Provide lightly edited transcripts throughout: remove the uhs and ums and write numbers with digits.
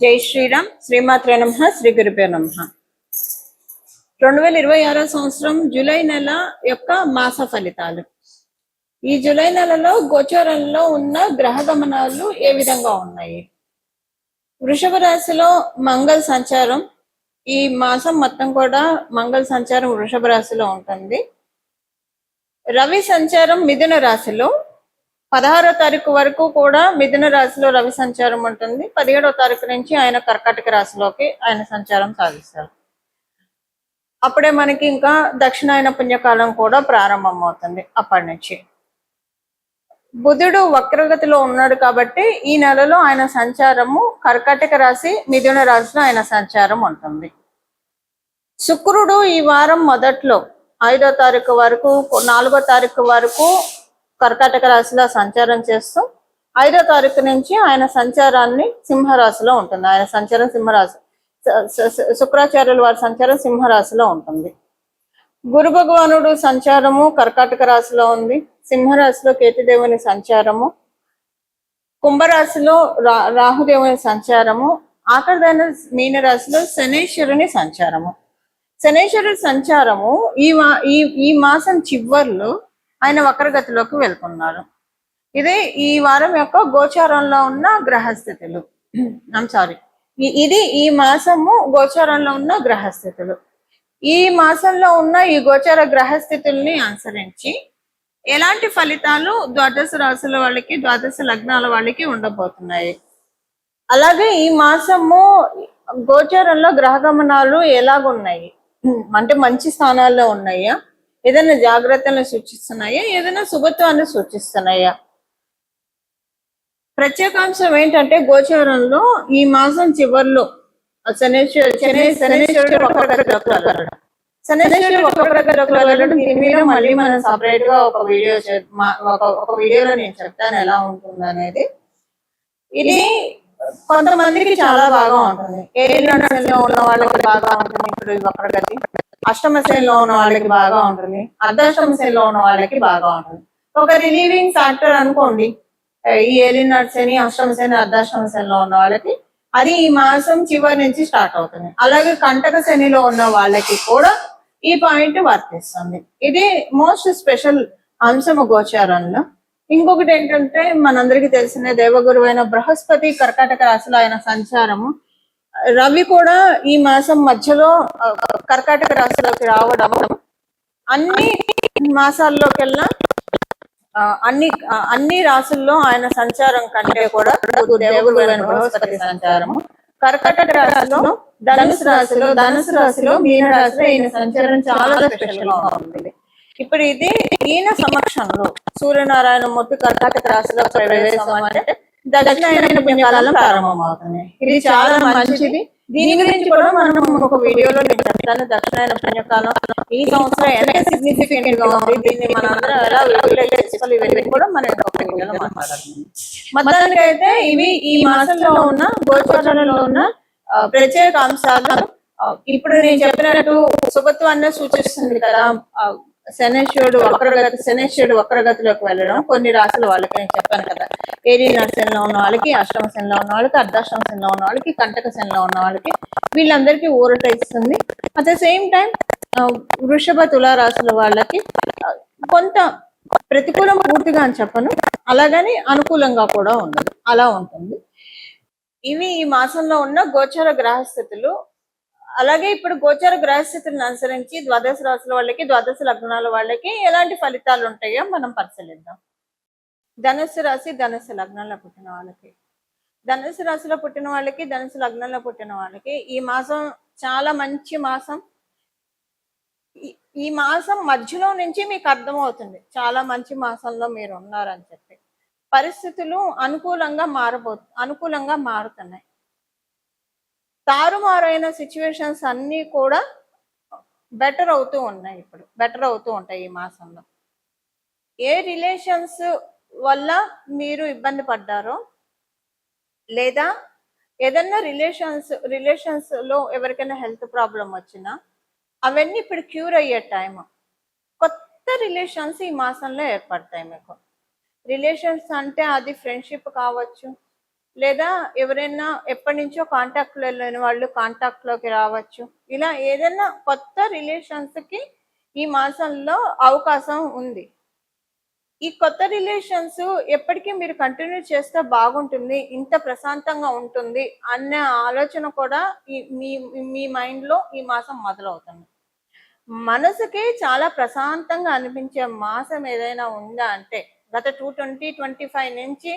జై శ్రీరామ్. శ్రీమాత్రే నమః. శ్రీ గురుభ్యో నమః. 2026 సంవత్సరం జూలై నెల యొక్క మాస ఫలితాలు. ఈ జూలై నెలలో గోచారంలో ఉన్న గ్రహ గమనాలు ఏ విధంగా ఉన్నాయి? వృషభ రాశిలో మంగళ సంచారం ఈ మాసం మొత్తం కూడా మంగళ సంచారం వృషభ రాశిలో ఉంటుంది. రవి సంచారం మిథున రాశిలో 16వ తారీఖు వరకు కూడా మిథున రాశిలో రవి సంచారం ఉంటుంది. 17వ తారీఖు నుంచి ఆయన కర్కాటక రాశిలోకి ఆయన సంచారం సాగిస్తారు. అప్పుడే మనకి ఇంకా దక్షిణాయన పుణ్యకాలం కూడా ప్రారంభం అవుతుంది. అప్పటి నుంచి బుధుడు వక్రగతిలో ఉన్నాడు కాబట్టి ఈ నెలలో ఆయన సంచారము కర్కాటక రాశి మిథున రాశిలో ఆయన సంచారం ఉంటుంది. శుక్రుడు ఈ వారం మొదట్లో 5వ తారీఖు వరకు 4వ తారీఖు వరకు కర్కాటక రాశిలో సంచారం చేస్తూ 5వ తారీఖు నుంచి ఆయన సంచారాన్ని సింహరాశిలో ఉంటుంది. ఆయన సంచారం సింహరాశి, శుక్రాచార్యుల వారి సంచారం సింహరాశిలో ఉంటుంది. గురు భగవానుడు సంచారము కర్కాటక రాశిలో ఉంది. సింహరాశిలో కేతుదేవుని సంచారము, కుంభరాశిలో రాహుదేవుని సంచారము, ఆఖరిదైన మీనరాశిలో శనేశ్వరుని సంచారము. శనేశ్వరుడి సంచారము ఈ మాసం చివర్లో ఆయన వక్రగతిలోకి వెళ్తున్నారు. ఇదే ఈ వారం యొక్క గోచారంలో ఉన్న గ్రహస్థితులు. ఇది ఈ మాసము గోచారంలో ఉన్న గ్రహస్థితులు. ఈ మాసంలో ఉన్న ఈ గోచార గ్రహస్థితుల్ని అనుసరించి ఎలాంటి ఫలితాలు ద్వాదశ రాశుల వాళ్ళకి, ద్వాదశ లగ్నాల వాళ్ళకి ఉండబోతున్నాయి. అలాగే ఈ మాసము గోచారంలో గ్రహ గమనాలు ఎలాగున్నాయి అంటే మంచి స్థానాల్లో ఉన్నాయా, ఏదైనా జాగ్రత్తలను సూచిస్తున్నాయా, ఏదైనా శుభత్వాన్ని సూచిస్తున్నాయా? ప్రత్యేకాంశం ఏంటంటే గోచారంలో ఈ మాసం చివరిలో శనేశ్వరుడు వక్రగతిలోకి వెళ్ళడం దీని మీద మళ్ళీ మనం సపరేట్ గా ఒక వీడియోలో నేను చెప్తాను ఎలా ఉంటుంది అనేది. ఇది కొంతమందికి చాలా బాగా ఉంటుంది. ఏళ్ళలో ఉన్న వాళ్ళకి బాగా ఉంటుంది ఇప్పుడు వక్రగతి. అష్టమ శ్రేణిలో ఉన్న వాళ్ళకి బాగా ఉంటుంది, అర్ధాష్టమ శ్రేణిలో ఉన్న వాళ్ళకి బాగా ఉంటుంది. ఒక రిలీవింగ్ ఫ్యాక్టర్ అనుకోండి ఈ ఏలినాటి శని, అష్టమ శని, అర్ధాష్టమ శనిలో ఉన్న వాళ్ళకి అది ఈ మాసం చివరి నుంచి స్టార్ట్ అవుతుంది. అలాగే కంటక శనిలో ఉన్న వాళ్ళకి కూడా ఈ పాయింట్ వర్తిస్తుంది. ఇది మోస్ట్ స్పెషల్ అంశము గోచారంలో. ఇంకొకటి ఏంటంటే మనందరికీ తెలిసిన దేవగురువైన బృహస్పతి కర్కాటక రాశిలో ఆయన సంచారము, రవి కూడా ఈ మాసం మధ్యలో కర్కాటక రాశిలోకి రావడం అన్ని మాసాల్లోకెల్లా అన్ని రాశుల్లో ఆయన సంచారం కంటే కూడా దేవగురువైన బృహస్పతి సంచారము కర్కాటక రాశిలో, ధనుసు రాశిలో మీన రాశిలో ఈయన సంచారం చాలా స్పెషల్ గా ఉంటుంది. ఇప్పుడు ఇది ఈయన సమక్షంలో సూర్యనారాయణ మూర్తి కర్కాటక రాశిలో ప్రవేశం అంటే దక్షిణాయన పుణ్యకాలం ప్రారంభం అవుతుంది. ఇది చాలా మంచిది. దీని గురించి కూడా మనం ఒక వీడియోలో నేను చెప్తాను. దక్షిణాయన పుణ్యకాలం ఈ సంవత్సరం ఎంత సిగ్నిఫికెంట్ గా ఉంది, దీన్ని మనందరం ఎలా చేసుకోవాలి, ఇవన్నీ కూడా మనం ఒక వీడియోలో మాట్లాడుతున్నాం. మొత్తానికి అయితే ఇవి ఈ మాసంలో ఉన్న గోచారంలో ఉన్న ప్రత్యేక అంశాలు. ఇప్పుడు నేను చెప్పినట్టు శుభత్వాన్ని సూచిస్తుంది కదా. శనేశ్వరుడు వక్రగతిలోకి వెళ్ళడం కొన్ని రాశుల వాళ్ళకి నేను చెప్పాను కదా. ఏలినాటి శనిలో ఉన్న వాళ్ళకి, అష్టమ శనిలో ఉన్న వాళ్ళకి, అర్ధాష్టమ శనిలో ఉన్న వాళ్ళకి, కంటక శనిలో ఉన్న వాళ్ళకి వీళ్ళందరికీ ఊరట ఇస్తుంది. అట్ ద సేమ్ టైం వృషభ తులా రాశుల వాళ్ళకి కొంత ప్రతికూలం పూర్తిగా అని చెప్పను, అలాగని అనుకూలంగా కూడా ఉండదు, అలా ఉంటుంది. ఇవి ఈ మాసంలో ఉన్న గోచర గ్రహస్థితులు. అలాగే ఇప్పుడు గోచర గ్రహస్థితులను అనుసరించి ద్వాదశ రాశుల వాళ్ళకి, ద్వాదశ లగ్నాల వాళ్ళకి ఎలాంటి ఫలితాలు ఉంటాయో మనం పరిశీలిద్దాం. ధనుస్సు రాశి, ధనుస్సు లగ్నంలో పుట్టిన వాళ్ళకి, ధనుస్సు రాశిలో పుట్టిన వాళ్ళకి, ధనుస్సు లగ్నంలో పుట్టిన వాళ్ళకి ఈ మాసం చాలా మంచి మాసం. ఈ మాసం మధ్యలో నుంచి మీకు అర్థమవుతుంది చాలా మంచి మాసంలో మీరు ఉన్నారని చెప్పి. పరిస్థితులు అనుకూలంగా మారుతున్నాయి. తారుమారైన సిచ్యువేషన్స్ అన్నీ కూడా బెటర్ అవుతూ ఉన్నాయి. ఇప్పుడు బెటర్ అవుతూ ఉంటాయి ఈ మాసంలో. ఏ రిలేషన్స్ వల్ల మీరు ఇబ్బంది పడ్డారో, లేదా ఏదన్నా రిలేషన్స్ లో ఎవరికైనా హెల్త్ ప్రాబ్లం వచ్చినా అవన్నీ ఇప్పుడు క్యూర్ అయ్యే టైం. కొత్త రిలేషన్స్ ఈ మాసంలో ఏర్పడతాయి మీకు. రిలేషన్స్ అంటే అది ఫ్రెండ్షిప్ కావచ్చు, లేదా ఎవరైనా ఎప్పటి నుంచో కాంటాక్ట్ లో లేని వాళ్ళు కాంటాక్ట్ లోకి రావచ్చు. ఇలా ఏదైనా కొత్త రిలేషన్స్ కి ఈ మాసంలో అవకాశం ఉంది. ఈ కొత్త రిలేషన్స్ ఎప్పటికీ మీరు కంటిన్యూ చేస్తే బాగుంటుంది, ఇంత ప్రశాంతంగా ఉంటుంది అన్న ఆలోచన కూడా మీ మీ మైండ్ లో ఈ మాసం మొదలవుతుంది. మనసుకి చాలా ప్రశాంతంగా అనిపించే మాసం ఏదైనా ఉందా అంటే గత 2025 నుంచి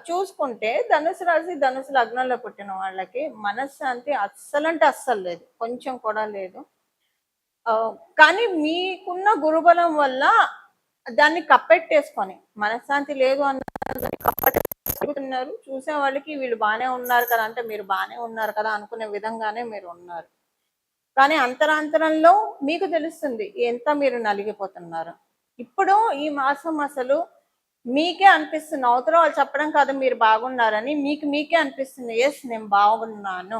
చూసుకుంటే ధనుసు రాశి ధనుసు లగ్నంలో పుట్టిన వాళ్ళకి మనశ్శాంతి అస్సలంటే అస్సలు లేదు, కొంచెం కూడా లేదు. కానీ మీకున్న గురుబలం వల్ల దాన్ని కప్పెట్టేసుకొని మనశ్శాంతి లేదు అన్నదాన్ని కప్పెట్టుకుంటున్నారు. చూసే వాళ్ళకి వీళ్ళు బాగానే ఉన్నారు కదా అంటే మీరు బాగానే ఉన్నారు కదా అనుకునే విధంగానే మీరు ఉన్నారు. కానీ అంతరాంతరంలో మీకు తెలుస్తుంది ఎంత మీరు నలిగిపోతున్నారు. ఇప్పుడు ఈ మాసం అసలు మీకే అనిపిస్తుంది, అవతల వాళ్ళు చెప్పడం కాదు మీరు బాగున్నారని, మీకే అనిపిస్తుంది ఎస్ నేను బాగున్నాను,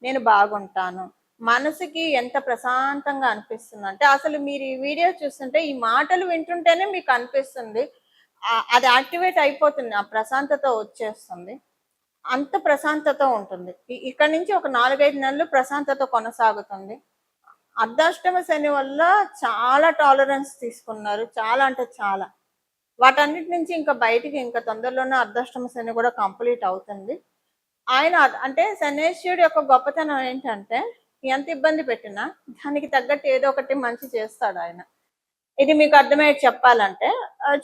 నేను బాగుంటాను. మనసుకి ఎంత ప్రశాంతంగా అనిపిస్తుంది అంటే అసలు మీరు ఈ వీడియో చూస్తుంటే ఈ మాటలు వింటుంటేనే మీకు అనిపిస్తుంది అది యాక్టివేట్ అయిపోతుంది, ఆ ప్రశాంతత వచ్చేస్తుంది. అంత ప్రశాంతత ఉంటుంది. ఇక్కడ నుంచి ఒక 4-5 నెలలు ప్రశాంతత కొనసాగుతుంది. అర్ధాష్టమ శని వల్ల చాలా టాలరెన్స్ తీసుకున్నారు, చాలా అంటే చాలా. వాటన్నిటి నుంచి ఇంకా బయటికి ఇంకా తొందరలోనే అర్ధాష్టమ శని కూడా కంప్లీట్ అవుతుంది. ఆయన అంటే శనేశ్వరుడు యొక్క గొప్పతనం ఏంటంటే ఎంత ఇబ్బంది పెట్టినా దానికి తగ్గట్టు ఏదో ఒకటి మంచి చేస్తాడు ఆయన. ఇది మీకు అర్థమయ్యేది చెప్పాలంటే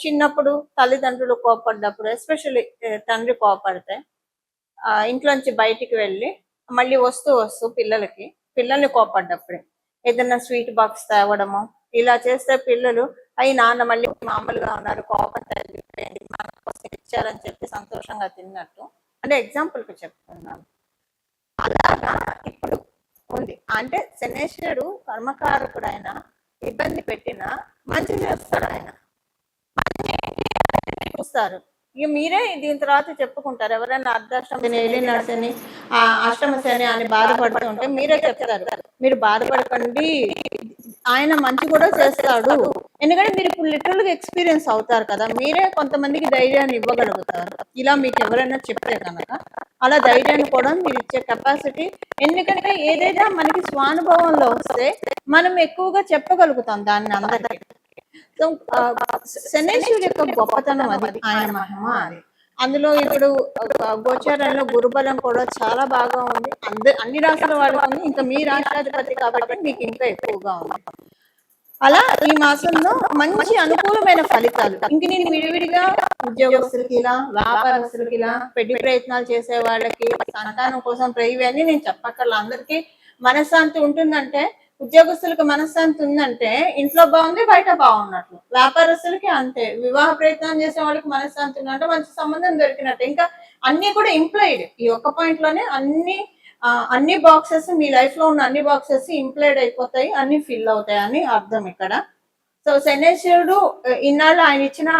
చిన్నప్పుడు తల్లిదండ్రులు కోపడ్డప్పుడు, ఎస్పెషల్లీ తండ్రి కోపడితే ఇంట్లోంచి బయటికి వెళ్ళి మళ్ళీ వస్తూ పిల్లల్ని కోపడ్డప్పుడు ఏదైనా స్వీట్ బాక్స్ తేవడము ఇలా చేస్తే పిల్లలు అయ్యి నాన్న మళ్ళీ మామూలుగా ఉన్నారు, కోపం తగ్గిపోయింది, మన కోసం ఇచ్చారని చెప్పి సంతోషంగా తిన్నట్టు. అంటే ఎగ్జాంపుల్కి చెప్తున్నాను. అలాగా ఇప్పుడు ఉంది. అంటే శనేశ్వరుడు కర్మకారకుడు, ఆయన ఇబ్బంది పెట్టినా మంచి చేస్తాడు, ఆయన చూస్తారు. ఇక మీరే దీని తర్వాత చెప్పుకుంటారు, ఎవరైనా అర్ధాష్టమ శని ఏలినాడు శని అష్టమ శని అని బాధపడుతూ ఉంటే మీరే చెప్తారు మీరు బాధపడకండి, ఆయన మంచి కూడా చేస్తాడు. ఎందుకంటే మీరు ఇప్పుడు లిటరల్ గా ఎక్స్పీరియన్స్ అవుతారు కదా, మీరే కొంతమందికి ధైర్యాన్ని ఇవ్వగలుగుతారు ఇలా మీకు ఎవరైనా చెప్తే కనుక. అలా ధైర్యాన్ని కూడా మీరు ఇచ్చే కెపాసిటీ, ఎందుకంటే ఏదైనా మనకి స్వానుభవంలో వస్తే మనం ఎక్కువగా చెప్పగలుగుతాం దాన్ని అందరికీ. సో శనేశ్వరుడు యొక్క గొప్పతనం అది, ఆయన మహిమ అది. అందులో ఇప్పుడు గోచారంలో గురుబలం కూడా చాలా బాగా ఉంది, అన్ని రాష్ట్రాల వాళ్ళకి ఉంది, ఇంకా మీ రాష్ట్రాధిపతి కాబట్టి మీకు ఇంకా ఎక్కువగా ఉంది. అలా ఈ మాసంలో మంచి అనుకూలమైన ఫలితాలు. ఇంక నేను విడివిడిగా ఉద్యోగస్తులకి ఇలా, వ్యాపారస్తులకి ఇలా, పెళ్లి ప్రయత్నాలు చేసే వాళ్ళకి, సంతానం కోసం ఇవన్నీ నేను చెప్పక్కర్లా. అందరికీ మనశ్శాంతి ఉంటుందంటే, ఉద్యోగస్తులకు మనశ్శాంతి ఉందంటే ఇంట్లో బాగుంది బయట బాగున్నట్లు, వ్యాపారస్తులకి అంతే, వివాహ ప్రయత్నం చేసే వాళ్ళకి మనశ్శాంతి ఉందంటే మంచి సంబంధం దొరికినట్టు. ఇంకా అన్ని కూడా ఇంప్లాయిడ్, ఈ ఒక్క పాయింట్ లోనే అన్ని బాక్సెస్, మీ లైఫ్ లో ఉన్న అన్ని బాక్సెస్ ఇంప్లాయిడ్ అయిపోతాయి, అన్ని ఫిల్ అవుతాయి అని అర్థం ఇక్కడ. సో శనేశ్వరుడు ఇన్నాళ్ళు ఆయన ఇచ్చిన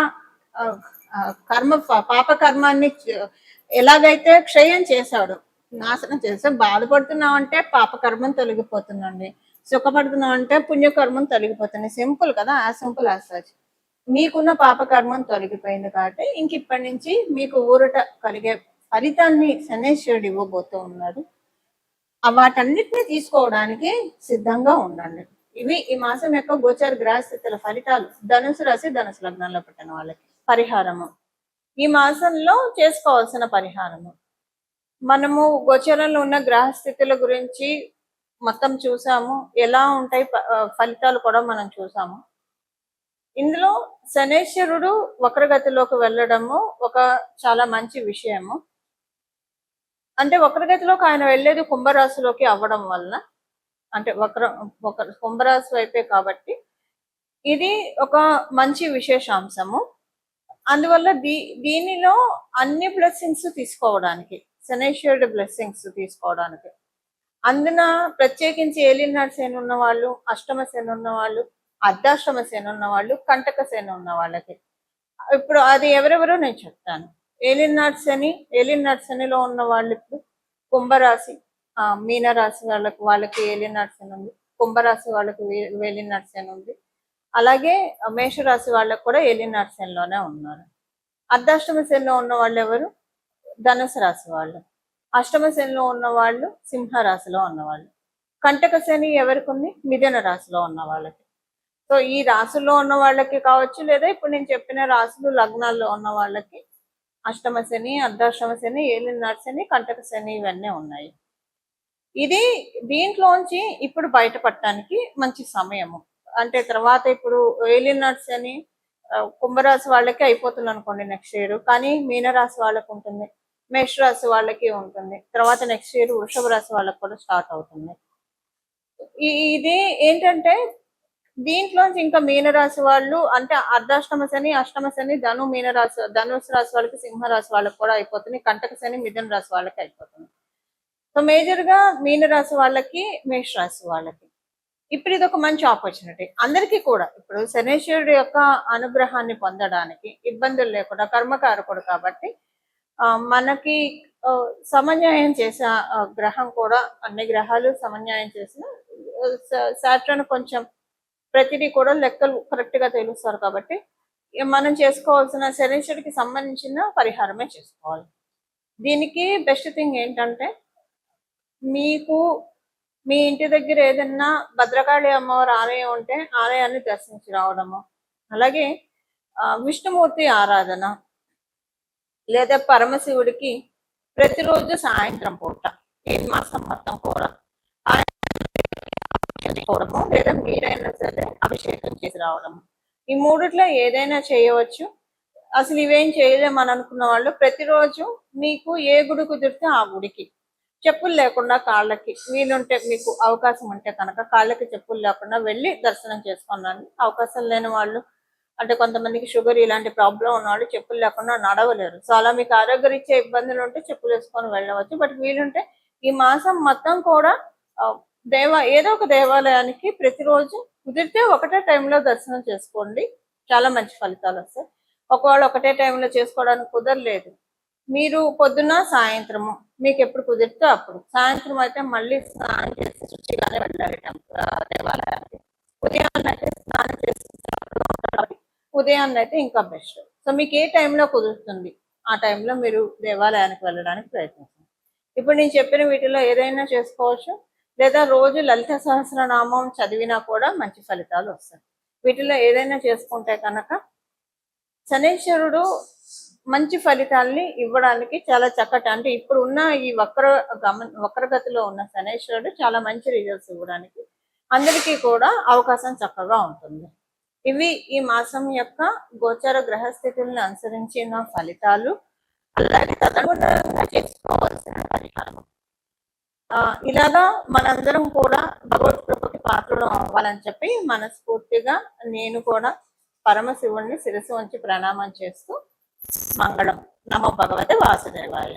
పాప కర్మాన్ని ఎలాగైతే క్షయం చేశాడు, నాశనం చేస్తే, బాధపడుతున్నావు అంటే పాపకర్మం తొలగిపోతుందండి, సుఖపడుతున్నాం అంటే పుణ్యకర్మం తొలగిపోతుంది. సింపుల్ కదా, యాజ్ సింపుల్ యాజ్ సచ్. మీకున్న పాపకర్మం తొలగిపోయింది కాబట్టి ఇంక ఇప్పటి నుంచి మీకు ఊరట కలిగే ఫలితాన్ని శనేశ్వరుడు ఇవ్వబోతూ ఉన్నాడు. వాటన్నిటిని తీసుకోవడానికి సిద్ధంగా ఉండండి. ఇవి ఈ మాసం యొక్క గోచర గ్రహస్థితుల ఫలితాలు ధనుసు రాశి ధనుసు లగ్నంలో పుట్టిన వాళ్ళకి. పరిహారము, ఈ మాసంలో చేసుకోవాల్సిన పరిహారము, మనము గోచరంలో ఉన్న గ్రహస్థితుల గురించి మొత్తం చూసాము, ఎలా ఉంటాయి ఫలితాలు కూడా మనం చూసాము. ఇందులో శనేశ్వరుడు వక్రగతిలోకి వెళ్ళడము ఒక చాలా మంచి విషయము. అంటే వక్రగతిలోకి ఆయన వెళ్ళేది కుంభరాశిలోకి అవ్వడం వలన, అంటే కుంభరాశి వైపే కాబట్టి ఇది ఒక మంచి విశేషాంశము. అందువల్ల దీనిలో అన్ని బ్లెస్సింగ్స్ తీసుకోవడానికి, శనేశ్వరుడు బ్లెస్సింగ్స్ తీసుకోవడానికి, అందున ప్రత్యేకించి ఏలినాడు శని ఉన్న వాళ్ళు, అష్టమ శని ఉన్న వాళ్ళు, అర్ధాష్టమ శని ఉన్న వాళ్ళు, కంటక శని ఉన్న వాళ్ళకి ఇప్పుడు అది ఎవరెవరో నేను చెప్తాను. ఏలినాడు శనిలో ఉన్న వాళ్ళు ఇప్పుడు కుంభరాశి, మీనరాశి వాళ్ళకి ఏలినాడు శని ఉంది, కుంభరాశి వాళ్ళకి ఏలినాడు శని ఉంది, అలాగే మేషరాశి వాళ్ళకి కూడా ఏలినాడు శనిలోనే ఉన్నారు. అర్ధాష్టమ శనిలో ఉన్న వాళ్ళు ఎవరు, ధనుసు రాశి వాళ్ళు, అష్టమ శనిలో ఉన్న వాళ్ళు సింహ రాశిలో ఉన్నవాళ్ళు, కంటక శని ఎవరికి ఉంది? మిథున రాశిలో ఉన్న వాళ్ళకి. సో ఈ రాశుల్లో ఉన్న వాళ్ళకి కావచ్చు, లేదా ఇప్పుడు నేను చెప్పిన రాశులు లగ్నాల్లో ఉన్న వాళ్ళకి అష్టమ శని, అర్ధాష్టమ శని, ఏలినాటి శని, కంటక శని ఇవన్నీ ఉన్నాయి. ఇది దీంట్లోంచి ఇప్పుడు బయటపడటానికి మంచి సమయము. అంటే తర్వాత ఇప్పుడు ఏలినాటి శని కుంభరాశి వాళ్ళకి అయిపోతుంది అనుకోండి నెక్స్ట్ ఇయర్, కానీ మీనరాశి వాళ్ళకి ఉంటుంది, మేషరాశి వాళ్ళకి ఉంటుంది, తర్వాత నెక్స్ట్ ఇయర్ వృషభ రాశి వాళ్ళకి కూడా స్టార్ట్ అవుతుంది. ఇది ఏంటంటే దీంట్లోంచి ఇంకా మీనరాశి వాళ్ళు అంటే అర్ధాష్టమ శని, అష్టమ శని ధనుసు రాశి వాళ్ళకి, సింహరాశి వాళ్ళకి కూడా అయిపోతుంది, కంటక శని మిథున రాశి వాళ్ళకి అయిపోతుంది. సో మేజర్ గా మీనరాశి వాళ్ళకి, మేష రాశి వాళ్ళకి ఇప్పుడు ఇది ఒక మంచి ఆపర్చునిటీ అందరికీ కూడా. ఇప్పుడు శనేశ్వరుడు యొక్క అనుగ్రహాన్ని పొందడానికి ఇబ్బందులు లేకుండా, కర్మకారకుడు కాబట్టి మనకి సమన్వయం చేసే గ్రహం కూడా, అన్ని గ్రహాలు సమన్వయం చేసిన సాటర్న్ కొంచెం ప్రతిదీ కూడా లెక్కలు కరెక్ట్ గా తెలుస్తారు కాబట్టి మనం చేసుకోవాల్సిన శనేశ్వరుడికి సంబంధించిన పరిహారమే చేసుకోవాలి. దీనికి బెస్ట్ థింగ్ ఏంటంటే మీకు మీ ఇంటి దగ్గర ఏదన్నా భద్రకాళి అమ్మవారి ఆలయం ఉంటే ఆలయాన్ని దర్శించి రావడము, అలాగే విష్ణుమూర్తి ఆరాధన లేదా పరమశివుడికి ప్రతిరోజు సాయంత్రం పూట ఈ మాసం మొత్తం కూడా చేసుకోవడము, లేదా మీరైనా సరే అభిషేకం చేసి రావడము, ఈ మూడిట్లో ఏదైనా చేయవచ్చు. అసలు ఇవేం చేయలేమని అనుకున్న వాళ్ళు ప్రతిరోజు మీకు ఏ గుడి కుదిరితే ఆ గుడికి చెప్పులు లేకుండా కాళ్ళకి వీలుంటే, మీకు అవకాశం ఉంటే కనుక కాళ్ళకి చెప్పులు లేకుండా వెళ్ళి దర్శనం చేసుకున్నాను. అవకాశం లేని వాళ్ళు అంటే కొంతమందికి షుగర్ ఇలాంటి ప్రాబ్లం ఉన్న వాళ్ళు చెప్పులు లేకుండా నడవలేరు. సో అలా మీకు ఆరోగ్యరీత్యా ఇబ్బందులు ఉంటే చెప్పులు వేసుకొని వెళ్ళవచ్చు. బట్ వీలుంటే ఈ మాసం మొత్తం కూడా ఏదో ఒక దేవాలయానికి ప్రతిరోజు కుదిరితే ఒకటే టైంలో దర్శనం చేసుకోండి, చాలా మంచి ఫలితాలు వస్తాయి. ఒకవేళ ఒకటే టైంలో చేసుకోవడానికి కుదరలేదు, మీరు పొద్దున్న సాయంత్రము మీకు ఎప్పుడు కుదిరితే అప్పుడు, సాయంత్రం అయితే మళ్ళీ స్నానం చేసి శుచిగానే వెళ్ళాలి దేవాలయానికి. ఉదయాన్నే అయితే స్నానం చేసి ఉదయాన్నే అయితే ఇంకా బెస్ట్. సో మీకు ఏ టైంలో కుదురుతుంది ఆ టైంలో మీరు దేవాలయానికి వెళ్ళడానికి ప్రయత్నించండి. ఇప్పుడు నేను చెప్పిన వీటిలో ఏదైనా చేసుకోవచ్చు, లేదా రోజు లలిత సహస్రనామం చదివినా కూడా మంచి ఫలితాలు వస్తాయి. వీటిలో ఏదైనా చేసుకుంటే కనుక శనేశ్వరుడు మంచి ఫలితాల్ని ఇవ్వడానికి చాలా చక్కటి, అంటే ఇప్పుడు ఉన్న ఈ వక్రగతిలో ఉన్న శనేశ్వరుడు చాలా మంచి రిజల్ట్స్ ఇవ్వడానికి అందరికీ కూడా అవకాశం చక్కగా ఉంటుంది. ఇవి ఈ మాసం యొక్క గోచర గ్రహస్థితులను అనుసరించిన ఫలితాలు, అలాగే తదనుగుణంగా చేసుకోవాల్సిన పరిహారం. ఇలాగా మనందరం కూడా భగవత్ కృపకి పాత్రలు అవ్వాలని చెప్పి మనస్ఫూర్తిగా నేను కూడా పరమశివుణ్ణి శిరస్సు ఉంచి ప్రణామం చేస్తూ మంగళం. నమో భగవతే వాసుదేవాయ.